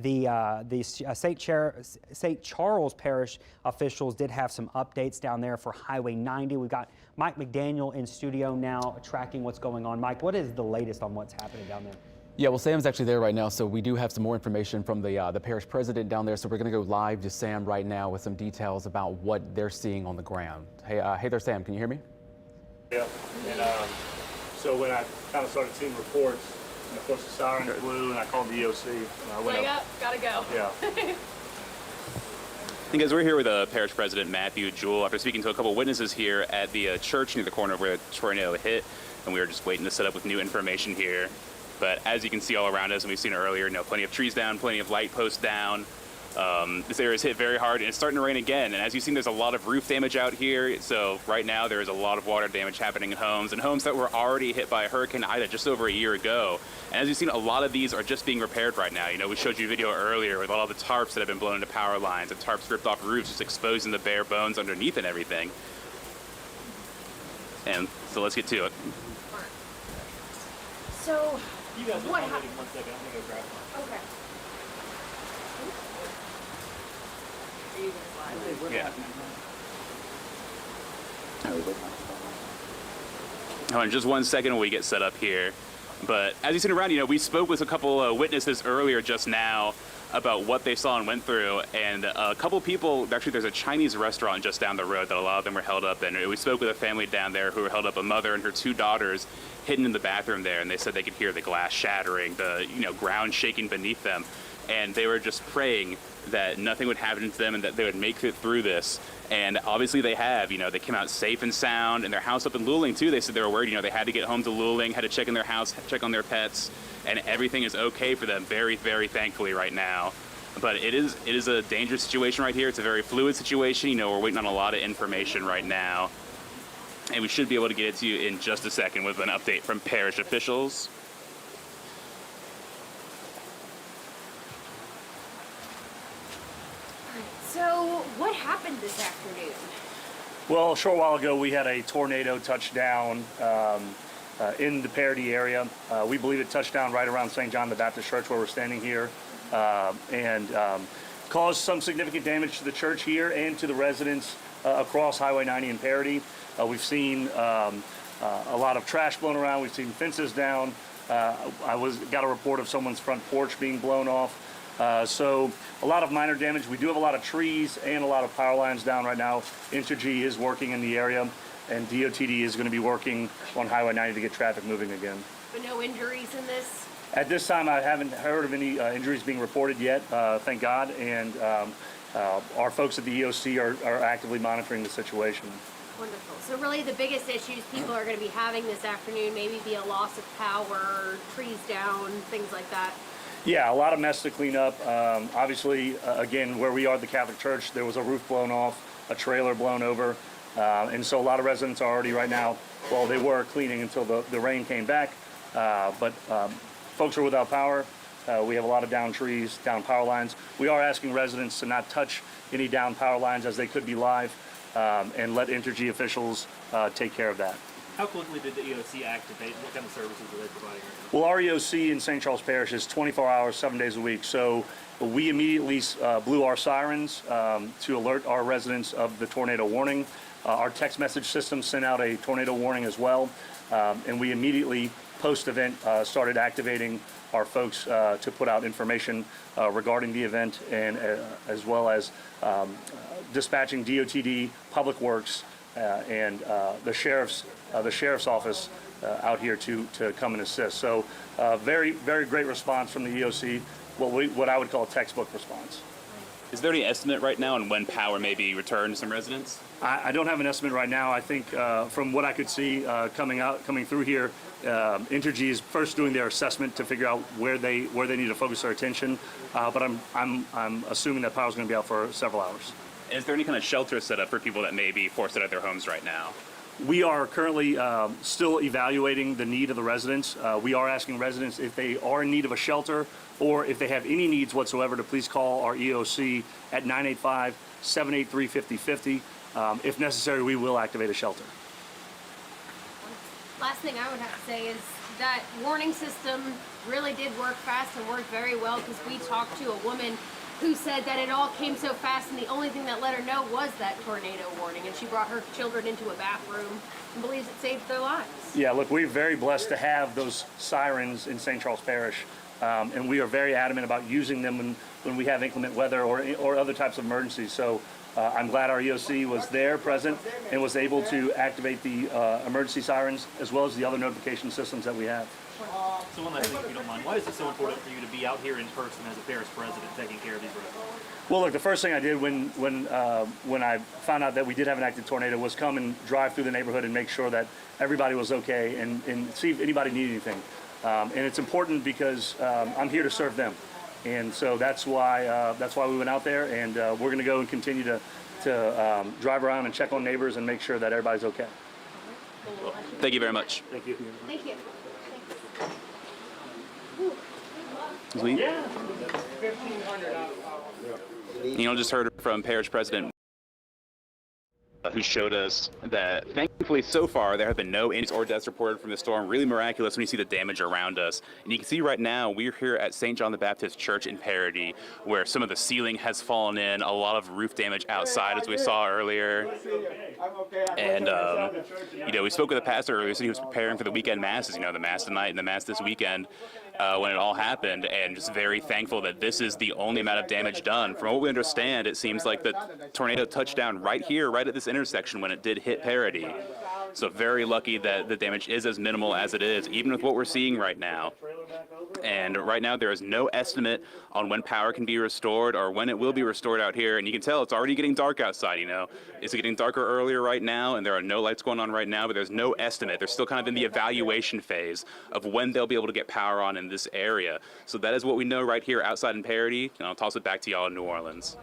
The St. Charles Parish officials did have some updates down there for Highway 90. We've got Mike McDaniel in studio now tracking what's going on. Mike, what is the latest on what's happening down there? Yeah, well, Sam's actually there right now, so we do have some more information from the parish president down there. So we're going to go live to Sam right now with some details about what they're seeing on the ground. Hey there, Sam. Can you hear me? Yeah, and so when I kind of started seeing reports, and of course the sirens blew, and I called the EOC. And I went up. Gotta go. Yeah. And guys, we're here with Parish President Matthew Jewell after speaking to a couple witnesses here at the church near the corner where the tornado hit, and we were just waiting to set up with new information here. But as you can see all around us, and we've seen earlier, plenty of trees down, plenty of light posts down. This area is hit very hard, and it's starting to rain again. And as you've seen, there's a lot of roof damage out here. So right now, there is a lot of water damage happening in homes, and homes that were already hit by Hurricane Ida just over a year ago. And as you've seen, a lot of these are just being repaired right now. We showed you a video earlier with all the tarps that have been blown into power lines, and tarps ripped off roofs, just exposing the bare bones underneath and everything. And so let's get to it. So, You guys what waiting happened? 1 second. I'm going to go grab one. Okay. Are you guys live? Yeah. Hold on just 1 second when we get set up here. But as you've seen around, we spoke with a couple witnesses earlier just now about what they saw and went through. And a couple people, actually there's a Chinese restaurant just down the road that a lot of them were held up in. We spoke with a family down there who were held up, a mother and her 2 daughters hidden in the bathroom there. And they said they could hear the glass shattering, the ground shaking beneath them. And they were just praying that nothing would happen to them and that they would make it through this. And obviously they have. They came out safe and sound. And their house up in Luling too, they said they were worried. They had to get home to Luling, had to check in their house, check on their pets, and everything is okay for them, very, very thankfully right now. But it is a dangerous situation right here. It's a very fluid situation. We're waiting on a lot of information right now. And we should be able to get it to you in just a second with an update from parish officials. So, what happened this afternoon? Well, a short while ago, we had a tornado touch down in the Parody area. We believe it touched down right around St. John the Baptist Church where we're standing here, and caused some significant damage to the church here and to the residents across Highway 90 in Parody. We've seen a lot of trash blown around. We've seen fences down. Got a report of someone's front porch being blown off. So a lot of minor damage. We do have a lot of trees and a lot of power lines down right now. Entergy is working in the area, and DOTD is going to be working on Highway 90 to get traffic moving again. But no injuries in this? At this time, I haven't heard of any injuries being reported yet, thank God, and our folks at the EOC are actively monitoring the situation. Wonderful. So really the biggest issues people are going to be having this afternoon maybe be a loss of power, trees down, things like that. Yeah, a lot of mess to clean up. Obviously, again, where we are, the Catholic Church, there was a roof blown off, a trailer blown over, and so a lot of residents are already right now, well, they were cleaning until the rain came back, but folks are without power. We have a lot of down trees, down power lines. We are asking residents to not touch any down power lines as they could be live, and let Entergy officials take care of that. How quickly did the EOC activate? What kind of services are they providing right now? Well, our EOC in St. Charles Parish is 24 hours, 7 days a week. So we immediately blew our sirens to alert our residents of the tornado warning. Our text message system sent out a tornado warning as well. And we immediately, post-event, started activating our folks to put out information regarding the event, and as well as dispatching DOTD, Public Works, and the sheriff's office out here to come and assist. So very, very great response from the EOC, what I would call a textbook response. Is there any estimate right now on when power may be returned to some residents? I don't have an estimate right now. I think from what I could see coming through here, Entergy is first doing their assessment to figure out where they need to focus their attention. But I'm assuming that power is going to be out for several hours. Is there any kind of shelter set up for people that may be forced out of their homes right now? We are currently still evaluating the need of the residents. We are asking residents if they are in need of a shelter or if they have any needs whatsoever to please call our EOC at 985-783-5050. If necessary, we will activate a shelter. Last thing I would have to say is that warning system really did work fast and worked very well, because we talked to a woman who said that it all came so fast and the only thing that let her know was that tornado warning, and she brought her children into a bathroom and believes it saved their lives. Yeah, look, we're very blessed to have those sirens in St. Charles Parish, and we are very adamant about using them when we have inclement weather or other types of emergencies. So I'm glad our EOC was there, present, and was able to activate the emergency sirens as well as the other notification systems that we have. So one last thing, if you don't mind, why is it so important for you to be out here in person as a parish president taking care of these residents? Well, look, the first thing I did when I found out that we did have an active tornado was come and drive through the neighborhood and make sure that everybody was okay and see if anybody needed anything. And it's important because I'm here to serve them, and so that's why we went out there, and we're going to go and continue to drive around and check on neighbors and make sure that everybody's okay. Thank you very much. Thank you. Thank you. Sweet. Just heard from Parish President, who showed us that thankfully so far there have been no injuries or deaths reported from the storm. Really miraculous when you see the damage around us. And you can see right now we're here at St. John the Baptist Church in Parody, where some of the ceiling has fallen in, a lot of roof damage outside as we saw earlier. And we spoke with the pastor earlier, so he was preparing for the weekend masses, the mass tonight and the mass this weekend when it all happened, and just very thankful that this is the only amount of damage done. From what we understand, it seems like the tornado touched down right here, right at this intersection when it did hit Parody. So very lucky that the damage is as minimal as it is, even with what we're seeing right now. And right now there is no estimate on when power can be restored or when it will be restored out here. And you can tell it's already getting dark outside, It's getting darker earlier right now, and there are no lights going on right now, but there's no estimate. They're still kind of in the evaluation phase of when they'll be able to get power on in this area. So that is what we know right here outside in Parody, and I'll toss it back to y'all in New Orleans.